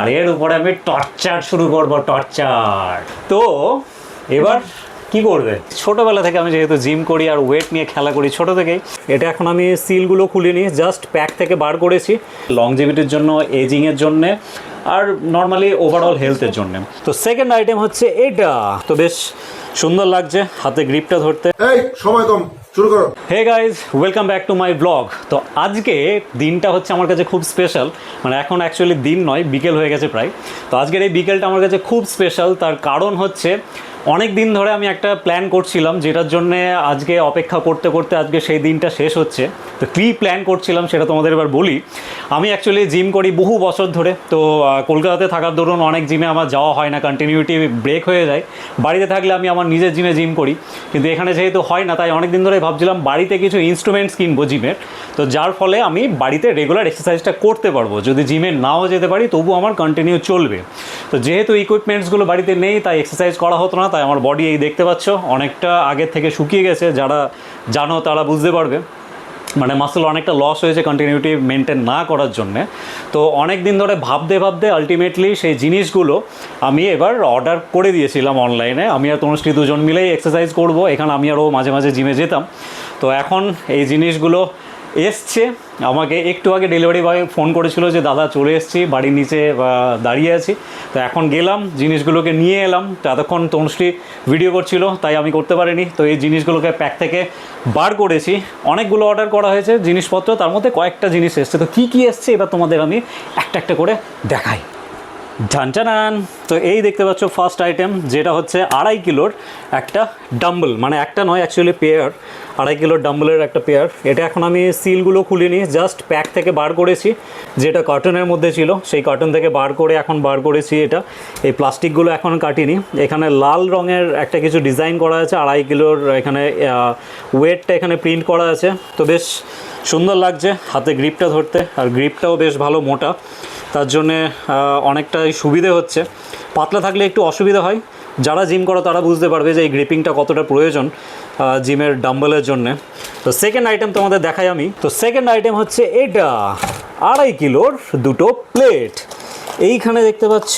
আর এর উপরে আমি টর্চার শুরু করব, টর্চার। তো এবার কি করবে, ছোটোবেলা থেকে আমি যেহেতু জিম করি আর ওয়েট নিয়ে খেলা করি ছোটো থেকেই, এটা এখন আমি সিলগুলো খুলিনি, জাস্ট প্যাক থেকে বার করেছি লংজিভিটির জন্য, এজিংয়ের জন্যে আর নর্মালি ওভারঅল হেলথের জন্য। তো সেকেন্ড আইটেম হচ্ছে এটা, তো বেশ সুন্দর লাগছে হাতে গ্রিপটা ধরতে। এই সময় কম, শুরু করো। Hey guys, welcome back to my blog. তো আজকে দিনটা হচ্ছে আমার কাছে খুব স্পেশাল, মানে এখন অ্যাকচুয়ালি দিন নয়, বিকেল হয়ে গেছে প্রায়। তো আজকের এই বিকেলটা আমার কাছে খুব স্পেশাল, তার কারণ হচ্ছে অনেক দিন ধরে আমি একটা প্ল্যান করছিলাম, যেটার জন্যে আজকে অপেক্ষা করতে করতে আজকে সেই দিনটা শেষ হচ্ছে। তো কী প্ল্যান করছিলাম সেটা তোমাদের এবার বলি। আমি অ্যাকচুয়ালি জিম করি বহু বছর ধরে, তো কলকাতাতে থাকার দরুন অনেক জিমে আমার যাওয়া হয় না, কন্টিনিউটি ব্রেক হয়ে যায়। বাড়িতে থাকলে আমি আমার নিজের জিম করি, কিন্তু এখানে যেহেতু হয় না, তাই অনেক দিন ধরে ভাবছিলাম বাড়িতে কিছু ইনস্ট্রুমেন্টস কিনবো জিমের, তো যার ফলে আমি বাড়িতে রেগুলার এক্সারসাইজটা করতে পারবো। যদি জিমে নাও যেতে পারি তবু আমার কন্টিনিউ চলবে। তো যেহেতু ইকুইপমেন্টসগুলো বাড়িতে নেই, তাই এক্সারসাইজ করা হতো না, তাই আমার বডি এই দেখতে পাচ্ছ অনেকটা আগের থেকে শুকিয়ে গেছে। যারা জানো তারা বুঝতে পারবে, মানে মাসল অনেকটা লস হয়েছে কন্টিনিউটি মেনটেন না করার জন্যে। তো অনেক দিন ধরে ভাবতে আলটিমেটলি সেই জিনিসগুলো আমি এবার অর্ডার করে দিয়েছিলাম অনলাইনে। আমি আর তনুশ্রী দুজন মিলেই এক্সারসাইজ করব, এখানে আমি আরও মাঝে মাঝে জিমে যেতাম। তো এখন এই জিনিসগুলো এসছে। আমাকে একটু আগে ডেলিভারি বয় ফোন করেছিল যে দাদা চলে এসেছি, বাড়ির নিচে দাঁড়িয়ে আছি। তো এখন গেলাম, জিনিসগুলোকে নিয়ে এলাম। তো এতক্ষণ তনুশ্রী ভিডিও করছিল, তাই আমি করতে পারিনি। তো এই জিনিসগুলোকে প্যাক থেকে বার করেছি। অনেকগুলো অর্ডার করা হয়েছে জিনিসপত্র, তার মধ্যে কয়েকটা জিনিস এসছে। তো কী কী এসছে এবার তোমাদের আমি একটা একটা করে দেখাই। ঝানচানান। তো এই দেখতে পাচ্ছ ফার্স্ট আইটেম, যেটা হচ্ছে 2.5 কিলোর একটা ডাম্বল, মানে একটা নয় অ্যাকচুয়ালি পেয়ার, 2.5 কিলোর ডাম্বলের একটা পেয়ার। এটা এখন আমি সিলগুলো খুলিনি, জাস্ট প্যাক থেকে বার করেছি, যেটা কার্টনের মধ্যে ছিল সেই কার্টন থেকে বার করে এখন বার করেছি এটা। এই প্লাস্টিকগুলো এখন কাটিনি। এখানে লাল রঙের একটা কিছু ডিজাইন করা আছে, 2.5 কিলোর এখানে ওয়েটটা এখানে প্রিন্ট করা আছে। তো বেশ সুন্দর লাগছে হাতে গ্রিপটা ধরতে, আর গ্রিপটাও বেশ ভালো মোটা, তার জন্যে অনেকটাই সুবিধে হচ্ছে। পাতলা থাকলে একটু অসুবিধা হয়, যারা জিম করো তারা বুঝতে পারবে যে এই গ্রিপিংটা কতটা প্রয়োজন জিমের ডাম্বেলের জন্যে। তো সেকেন্ড আইটেম তোমাদের দেখাই আমি। তো সেকেন্ড আইটেম হচ্ছে এটা, 2.5 কিলোর দুটো প্লেট। এইখানে দেখতে পাচ্ছ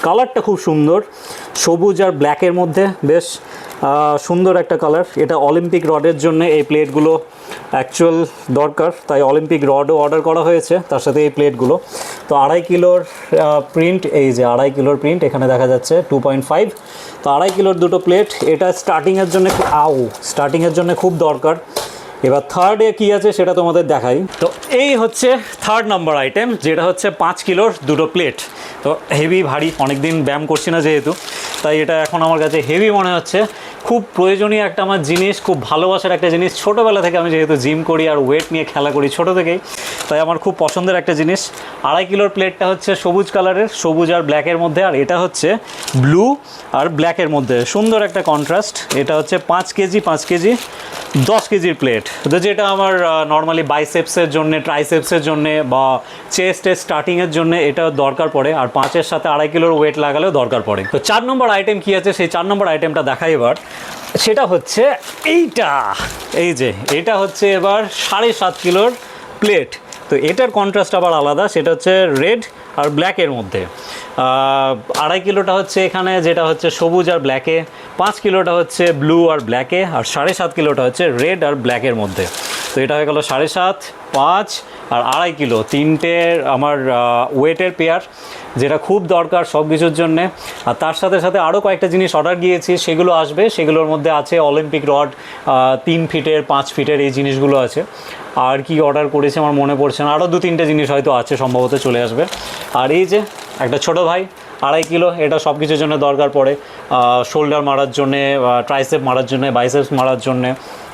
কালারটা খুব সুন্দর, সবুজ আর ব্ল্যাকের মধ্যে, বেশ সুন্দর একটা কালার। এটা অলিম্পিক রডের জন্য এই প্লেটগুলো অ্যাকচুয়াল দরকার, তাই অলিম্পিক রডও অর্ডার করা হয়েছে তার সাথে এই প্লেটগুলো। তো 2.5 কিলোর প্রিন্ট, এই যে 2.5 কিলোর প্রিন্ট এখানে দেখা যাচ্ছে 2.5। তো 2.5 কিলোর দুটো প্লেট, এটা স্টার্টিংয়ের জন্য খুব দরকার। এবার থার্ডে কী আছে সেটা তোমাদের দেখাই। তো এই হচ্ছে থার্ড নাম্বার আইটেম, যেটা হচ্ছে 5 কিলোর দুটো প্লেট। তো হেভি ভারী, অনেক দিন ব্যায়াম করছি না যেহেতু, তাই এটা এখন আমার কাছে হেভি মনে হচ্ছে। খুব প্রয়োজনীয় একটা আমার জিনিস, খুব ভালোবাসার একটা জিনিস। ছোটোবেলা থেকে আমি যেহেতু জিম করি আর ওয়েট নিয়ে খেলা করি ছোটো থেকেই, তাই আমার খুব পছন্দের একটা জিনিস। 2.5 কিলোর প্লেটটা হচ্ছে সবুজ কালারের, সবুজ আর ব্ল্যাকের মধ্যে, আর এটা হচ্ছে ব্লু আর ব্ল্যাকের মধ্যে, সুন্দর একটা কন্ট্রাস্ট। এটা হচ্ছে 5 কেজি 10 কেজির প্লেট। তো যেটা আমার নর্মালি বাইসেপসের জন্যে, ট্রাইসেপসের জন্যে বা চেস্টের স্টার্টিংয়ের জন্যে এটা দরকার পড়ে, আর 5-এর সাথে 2.5 কিলোর ওয়েট লাগালেও দরকার পড়ে। তো 4 নম্বর আইটেম কী আছে, সেই 4 নম্বর আইটেমটা দেখাই এবার। সেটা হচ্ছে এইটা, এই যে এটা হচ্ছে এবার 7.5 কিলোর প্লেট। তো এটার কন্ট্রাস্ট আবার আলাদা, সেটা হচ্ছে রেড আর ব্ল্যাকের মধ্যে। 2.5 কিলোটা হচ্ছে এখানে যেটা হচ্ছে সবুজ আর ব্ল্যাকে, 5 কিলোটা হচ্ছে ব্লু আর ব্ল্যাকে, আর 7.5 কিলোটা হচ্ছে রেড আর ব্ল্যাকের মধ্যে। তো এটা হয়ে গেল 7.5, 5 আর 2.5 কিলো, তিনটের আমার ওয়েটের পেয়ার, যেটা খুব দরকার সব কিছুর জন্যে। আর তার সাথে সাথে আরও কয়েকটা জিনিস অর্ডার দিয়েছি, সেগুলো আসবে। সেগুলোর মধ্যে আছে অলিম্পিক রড, 3 ফিটের 5 ফিটের এই জিনিসগুলো আছে। আর কি অর্ডার করেছে আমার মনে পড়ছে না, আরও 2-3টে জিনিস হয়তো আছে, সম্ভবত চলে আসবে। আর এই যে একটা ছোটো ভাই, 2.5 কিলো, এটা সব কিছুর জন্য দরকার পড়ে। শোল্ডার মারার জন্যে, ট্রাইসেপ মারার জন্যে, বাইসেপস মারার জন্যে,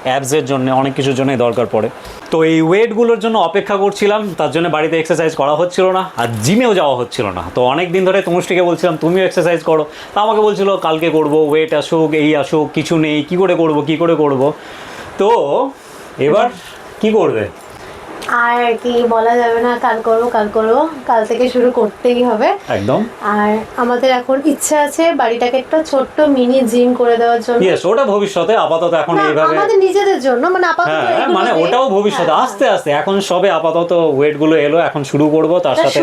অ্যাবসের জন্য, অনেক কিছুর জন্যই দরকার পড়ে। তো এই ওয়েটগুলোর জন্য অপেক্ষা করছিলাম, তার জন্য বাড়িতে এক্সারসাইজ করা হচ্ছিল না, আর জিমেও যাওয়া হচ্ছিল না। তো অনেক দিন ধরে তনুশ্রীকে বলছিলাম তুমিও এক্সারসাইজ করো, তা আমাকে বলছিল কালকে করব, ওয়েট আসুক এই আসুক, কিছু নেই, কী করে করব। তো এবার কি করবে? আর কি বলা যাবে না, কাল করবো, কাল থেকে শুরু করতেই হবে একদম। আর আমাদের এখন ইচ্ছা আছে বাড়িটাকে একটা ছোট্ট মিনি জিম করে দেওয়ার জন্য। ইয়েস, ওটা ভবিষ্যতে, আপাতত এখন এইভাবে আমাদের নিজেদের জন্য, মানে আপাতত মানে ওটাও ভবিষ্যতে, আস্তে আস্তে। এখন সবে আপাতত ওয়েটগুলো এলো, এখন শুরু করব, তার সাথে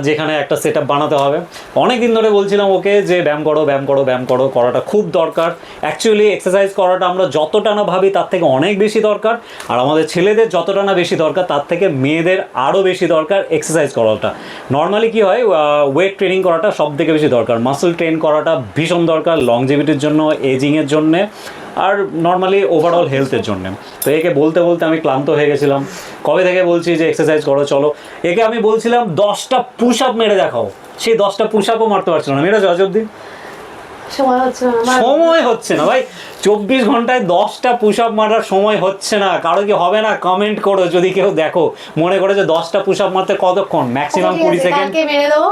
যেখানে একটা সেট বানাতে হবে। অনেক দিন ধরে বলছিলাম ওকে যে ব্যায়াম করো ব্যায়াম করো ব্যায়াম করো, করাটা খুব দরকার। অ্যাকচুয়ালি এক্সারসাইজ করাটা আমরা যতটা না ভাবি তার থেকে অনেক বেশি দরকার, আর আমাদের ছেলেদের যতটা না বেশি দরকার তার থেকে মেয়েদের আরও বেশি দরকার এক্সারসাইজ করাটা। নর্মালি কি হয়, ওয়েট ট্রেনিং করাটা সব থেকে বেশি দরকার, মাসল ট্রেন করাটা ভীষণ দরকার লংজিভিটির জন্য, এজিংয়ের জন্যে, আর নর্মালি ওভারঅল হেলথের জন্য। তো একে বলতে বলতে আমি ক্লান্ত হয়ে গেছিলাম, কবে থেকে বলছি যে এক্সারসাইজ করো চলো। একে আমি বলছিলাম 10টা পুশ আপ মেরে দেখাও, সেই 10টা পুশ আপও মারতে পারছিল না। মেরেছো আজ অব্দি? সময় হচ্ছে না আমার। সময় হচ্ছে না ভাই, 24 ঘন্টায় 10টা পুশ আপ মারার সময় হচ্ছে না। কারো কি হবে না? কমেন্ট করো যদি কেউ দেখো মনে করে যে 10টা পুশ আপ মারতে কতক্ষণ, ম্যাক্সিমাম আচ্ছা, ঠিক 20 আছে, সেকেন্ড, কালকে মেরে দেবো।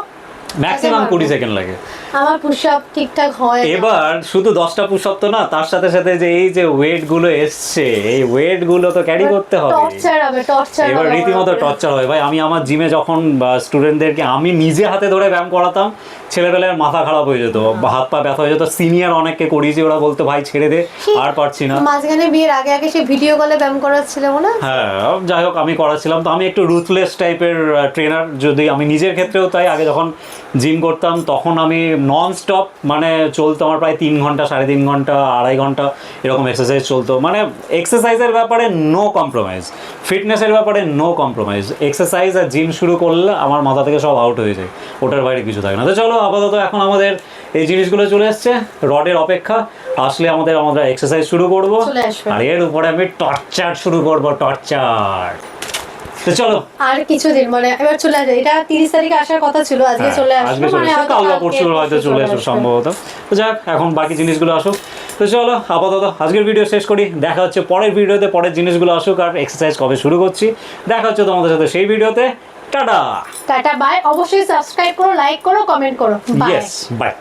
ম্যাক্সিমাম কালকে 20 মারবো। সেকেন্ড লাগে। আমার পুশ আপ ঠিকঠাক হয় না। এবার শুধু 10টা পুশ আপ তো না, তার সাথে সাথে যে এই যে ওয়েট গুলো এসছে, এই ওয়েট গুলো তো ক্যারি করতে হবে। টর্চার হবে, টর্চার এবার হবে রীতিমতো আমার উপরে। টর্চার হয় ভাই। আমি আমার জিমে যখন স্টুডেন্টদেরকে আমি নিজে হাতে ধরে ব্যায়াম করাতাম, ছেলেবেলার মাথা খারাপ হয়ে যেত, বা হাত পা ব্যথা হয়ে যেত। সিনিয়র অনেককে করিয়েছি, ওরা বলতো ভাই ছেড়ে দে, আর পারছি না। মাঝখানে বিয়ের আগে আগে সে ভিডিও কলে ব্যায়াম করাচ্ছিল মনে আছে? হ্যাঁ, যাই হোক আমি করাচ্ছিলাম। তো আমি একটু রুথলেস টাইপের ট্রেনার, যদি আমি নিজের ক্ষেত্রেও তাই। আগে যখন জিম করতাম তখন আমি নন স্টপ, মানে চলতো আমার প্রায় 3 ঘন্টা, 3.5 ঘন্টা, 2.5 ঘন্টা এরকম এক্সারসাইজ চলতো। মানে এক্সারসাইজের ব্যাপারে নো কম্প্রোমাইজ, ফিটনেসের ব্যাপারে নো কম্প্রোমাইজ। এক্সারসাইজ আর জিম শুরু করলে আমার মাথা থেকে সব আউট হয়ে যায়, ওটার বাইরে কিছু থাকে না। তো চলো আপাতত এখন আমাদের এই জিনিসগুলো চলে এসছে, রডের অপেক্ষা, আসলে আমরা এক্সারসাইজ শুরু করবো। চলে আসবে। আর এর উপরে আমি টর্চার শুরু করবো, টর্চার। তো চলো, আর কিছুদিন মানে এবার চলে আসবে। এটা 30 তারিখে আসার কথা ছিল, আজকে হ্যাঁ, চলে আজকে আসবে। চলে মানে এসো, হয়তো কাল বা কালকে, পরশু হয়তো চলে আসবে আসবে। সম্ভবত। তো যাক, এখন বাকি জিনিসগুলো আসুক। তো চলো আপাতত আজকের ভিডিও শেষ করি, দেখা হচ্ছে পরের ভিডিওতে। পরের জিনিসগুলো আসুক আর এক্সারসাইজ কবে শুরু করছি দেখা হচ্ছে তোমাদের সাথে সেই ভিডিওতে। Tata, tata bye. অবশ্যই সাবস্ক্রাইব করো, লাইক করো, কমেন্ট করো। বাই। Yes, by.